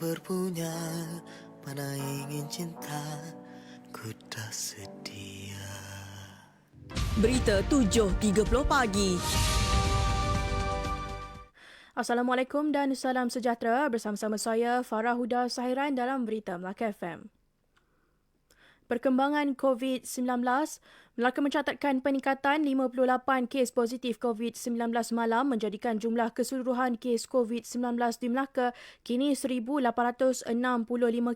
berpunya, mana ingin cinta, ku tak sedia. Berita 7.30 pagi. Assalamualaikum dan salam sejahtera, bersama-sama saya Farah Huda Sahiran dalam Berita Melaka FM. Perkembangan COVID-19, Melaka mencatatkan peningkatan 58 kes positif COVID-19 malam menjadikan jumlah keseluruhan kes COVID-19 di Melaka kini 1,865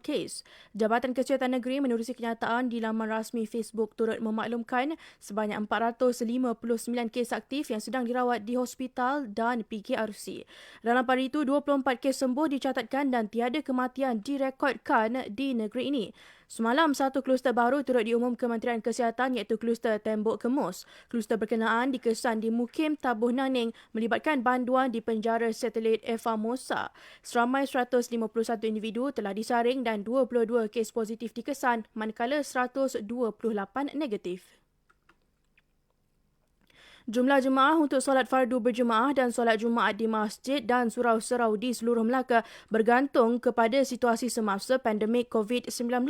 kes. Jabatan Kesihatan Negeri menerusi kenyataan di laman rasmi Facebook turut memaklumkan sebanyak 459 kes aktif yang sedang dirawat di hospital dan PKRC. Dalam pada itu, 24 kes sembuh dicatatkan dan tiada kematian direkodkan di negeri ini. Semalam, satu kluster baru turut diumum Kementerian Kesihatan iaitu kluster Tembok Kemus. Kluster berkenaan dikesan di Mukim Tabuh Naning melibatkan banduan di penjara satelit Eva Mosa. Seramai 151 individu telah disaring dan 22 kes positif dikesan manakala 128 negatif. Jumlah jemaah untuk solat fardu berjemaah dan solat Jumaat di masjid dan surau-serau di seluruh Melaka bergantung kepada situasi semasa pandemik COVID-19.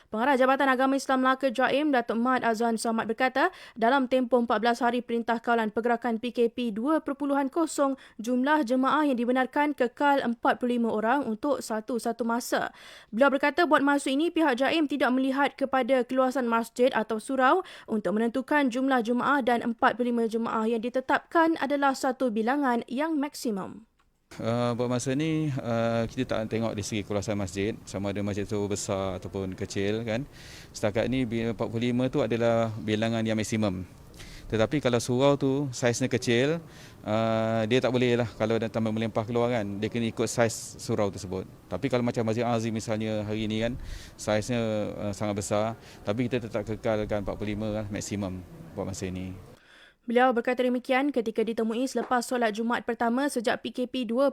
Pengarah Jabatan Agama Islam Melaka Jaim, Datuk Mat Azhan Samad berkata, dalam tempoh 14 hari Perintah Kawalan Pergerakan PKP 2.0, jumlah jemaah yang dibenarkan kekal 45 orang untuk satu-satu masa. Beliau berkata, buat masa ini pihak Jaim tidak melihat kepada keluasan masjid atau surau untuk menentukan jumlah jemaah dan 45 jemaah yang ditetapkan adalah satu bilangan yang maksimum. Buat masa ni kita tak tengok di segi keluasan masjid, sama ada masjid tu besar ataupun kecil kan. Setakat ni 45 tu adalah bilangan yang maksimum. Tetapi kalau surau tu saiznya kecil, dia tak boleh lah kalau dah tambah melimpah keluar kan. Dia kena ikut saiz surau tersebut. Tapi kalau macam Masjid Azim misalnya hari ni kan, saiznya sangat besar. Tapi kita tetap kekalkan 45 lah maksimum buat masa ni. Beliau berkata demikian ketika ditemui selepas solat Jumaat pertama sejak PKP 2.0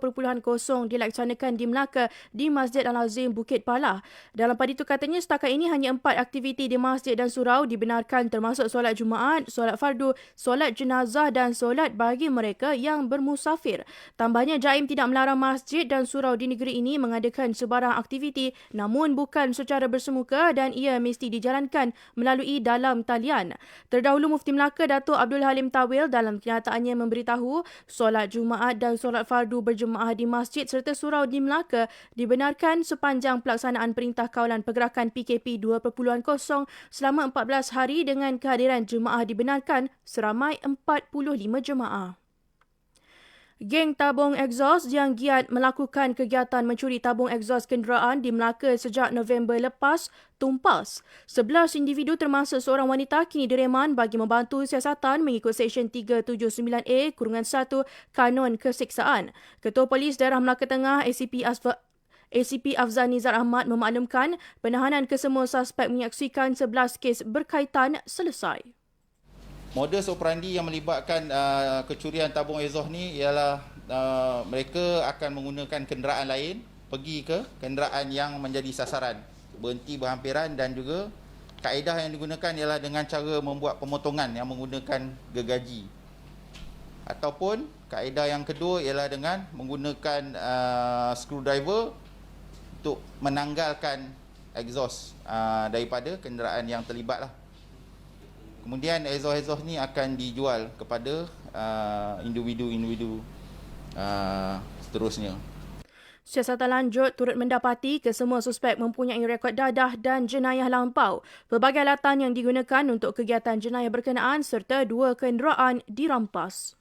dilaksanakan di Melaka di Masjid Al-Azim Bukit Palah. Dalam pada itu katanya setakat ini hanya 4 aktiviti di masjid dan surau dibenarkan termasuk solat Jumaat, solat fardu, solat jenazah dan solat bagi mereka yang bermusafir. Tambahnya Jaim tidak melarang masjid dan surau di negeri ini mengadakan sebarang aktiviti namun bukan secara bersemuka dan ia mesti dijalankan melalui dalam talian. Terdahulu Mufti Melaka Datuk Abdul Halim Tawil dalam kenyataannya memberitahu solat Jumaat dan solat fardu berjemaah di masjid serta surau di Melaka dibenarkan sepanjang pelaksanaan Perintah Kawalan Pergerakan PKP 2.0 selama 14 hari dengan kehadiran jemaah dibenarkan seramai 45 jemaah. Geng tabung egzos yang giat melakukan kegiatan mencuri tabung egzos kenderaan di Melaka sejak November lepas tumpas. 11 individu termasuk seorang wanita kini direman bagi membantu siasatan mengikut Seksyen 379A /1 Kanun Kesiksaan. Ketua Polis Daerah Melaka Tengah ACP Afzal Nizar Ahmad memaklumkan penahanan kesemua suspek menyaksikan 11 kes berkaitan selesai. Modus operandi yang melibatkan kecurian tabung exhaust ni ialah mereka akan menggunakan kenderaan lain pergi ke kenderaan yang menjadi sasaran, berhenti berhampiran, dan juga kaedah yang digunakan ialah dengan cara membuat pemotongan yang menggunakan gergaji. Ataupun kaedah yang kedua ialah dengan menggunakan screwdriver untuk menanggalkan exhaust daripada kenderaan yang terlibat lah. Kemudian exhaust ni akan dijual kepada individu-individu seterusnya. Siasatan lanjut turut mendapati kesemua suspek mempunyai rekod dadah dan jenayah lampau. Pelbagai alatan yang digunakan untuk kegiatan jenayah berkenaan serta 2 kenderaan dirampas.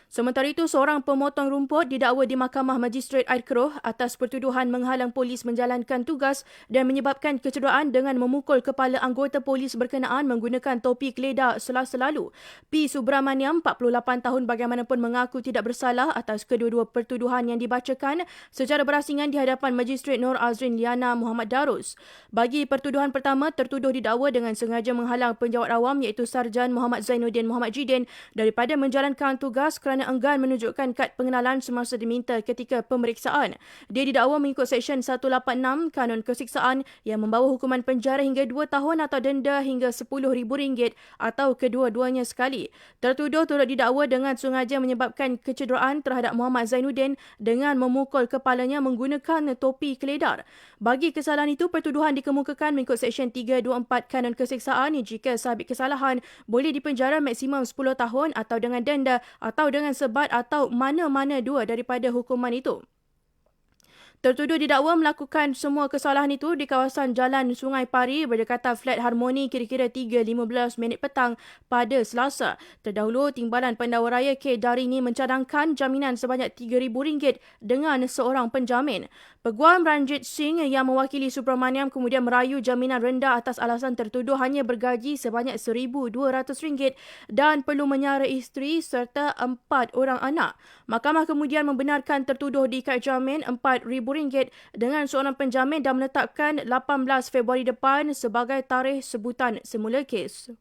Sementara itu, seorang pemotong rumput didakwa di Mahkamah Magistrate Air Keroh atas pertuduhan menghalang polis menjalankan tugas dan menyebabkan kecederaan dengan memukul kepala anggota polis berkenaan menggunakan topi geledah Selasa lalu. P. Subramaniam, 48 tahun bagaimanapun mengaku tidak bersalah atas kedua-dua pertuduhan yang dibacakan secara berasingan di hadapan Magistrate Nur Azrin Liana Muhammad Darus. Bagi pertuduhan pertama, tertuduh didakwa dengan sengaja menghalang penjawat awam iaitu Sarjan Muhammad Zainuddin Muhammad Jidin daripada menjalankan tugas kerana kerana enggan menunjukkan kad pengenalan semasa diminta ketika pemeriksaan. Dia didakwa mengikut Seksyen 186 Kanun Kesiksaan yang membawa hukuman penjara hingga 2 tahun atau denda hingga RM10,000 atau kedua-duanya sekali. Tertuduh turut didakwa dengan sengaja menyebabkan kecederaan terhadap Muhammad Zainuddin dengan memukul kepalanya menggunakan topi keledar. Bagi kesalahan itu, pertuduhan dikemukakan mengikut Seksyen 324 Kanun Kesiksaan jika sabit kesalahan boleh dipenjara maksimum 10 tahun atau dengan denda atau dengan sebat atau mana-mana dua daripada hukuman itu. Tertuduh didakwa melakukan semua kesalahan itu di kawasan Jalan Sungai Pari berdekatan Flat Harmoni kira-kira 3.15 minit petang pada Selasa. Terdahulu, Timbalan Pendakwa Raya K. Darini mencadangkan jaminan sebanyak RM3,000 dengan seorang penjamin. Peguam Ranjit Singh yang mewakili Subramaniam kemudian merayu jaminan rendah atas alasan tertuduh hanya bergaji sebanyak RM1,200 dan perlu menyara isteri serta 4 orang anak. Mahkamah kemudian membenarkan tertuduh diikat jamin RM4,000 dengan seorang penjamin dan menetapkan 18 Februari depan sebagai tarikh sebutan semula kes.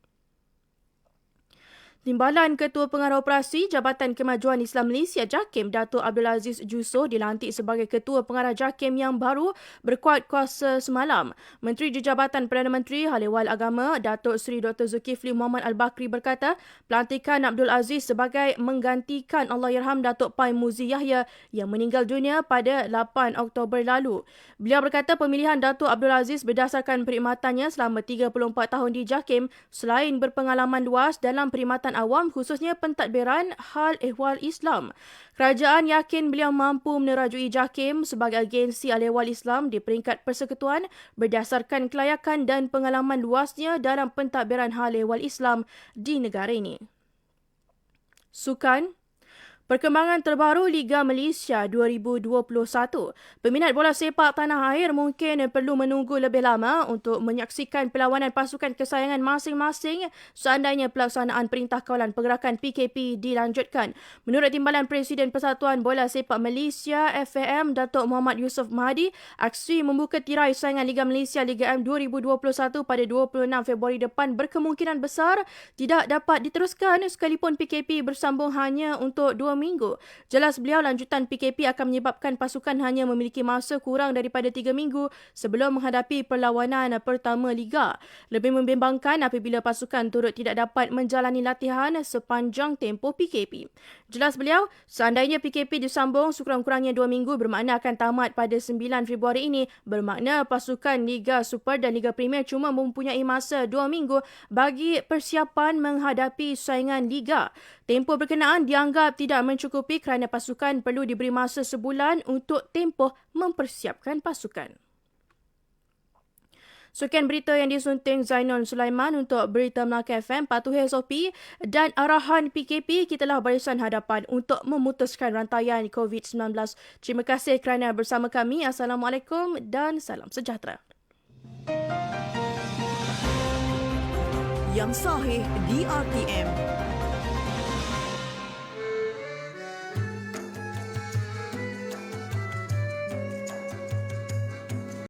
Timbalan Ketua Pengarah Operasi Jabatan Kemajuan Islam Malaysia JAKIM Datuk Abdul Aziz Jusoh dilantik sebagai Ketua Pengarah JAKIM yang baru berkuat kuasa semalam. Menteri Jabatan Perdana Menteri Hal Ehwal Agama Datuk Seri Dr. Zulkifli Muhammad Al-Bakri berkata pelantikan Abdul Aziz sebagai menggantikan Allahyarham Datuk Pai Muzi Yahya yang meninggal dunia pada 8 Oktober lalu. Beliau berkata pemilihan Datuk Abdul Aziz berdasarkan perkhidmatannya selama 34 tahun di JAKIM selain berpengalaman luas dalam perkhidmatan awam khususnya pentadbiran hal ehwal Islam. Kerajaan yakin beliau mampu menerajui JAKIM sebagai agensi hal ehwal Islam di peringkat persekutuan berdasarkan kelayakan dan pengalaman luasnya dalam pentadbiran hal ehwal Islam di negara ini. Sukan. Perkembangan terbaru Liga Malaysia 2021. Peminat bola sepak tanah air mungkin perlu menunggu lebih lama untuk menyaksikan perlawanan pasukan kesayangan masing-masing seandainya pelaksanaan Perintah Kawalan Pergerakan PKP dilanjutkan. Menurut Timbalan Presiden Persatuan Bola Sepak Malaysia FAM Datuk Muhammad Yusof Mahdi, aksi membuka tirai saingan Liga Malaysia Liga M 2021 pada 26 Februari depan berkemungkinan besar tidak dapat diteruskan sekalipun PKP bersambung hanya untuk 2 minggu. Jelas beliau lanjutan PKP akan menyebabkan pasukan hanya memiliki masa kurang daripada 3 minggu sebelum menghadapi perlawanan pertama Liga. Lebih membimbangkan apabila pasukan turut tidak dapat menjalani latihan sepanjang tempoh PKP. Jelas beliau, seandainya PKP disambung sekurang-kurangnya 2 minggu bermakna akan tamat pada 9 Februari ini, bermakna pasukan Liga Super dan Liga Premier cuma mempunyai masa 2 minggu bagi persiapan menghadapi saingan Liga. Tempoh berkenaan dianggap tidak mencukupi kerana pasukan perlu diberi masa sebulan untuk tempoh mempersiapkan pasukan. Sekian berita yang disunting Zainul Sulaiman untuk Berita Melaka FM. Patuhi SOP dan arahan PKP, kitalah barisan hadapan untuk memutuskan rantaian COVID-19. Terima kasih kerana bersama kami. Assalamualaikum dan salam sejahtera. Yang sahih di RTM.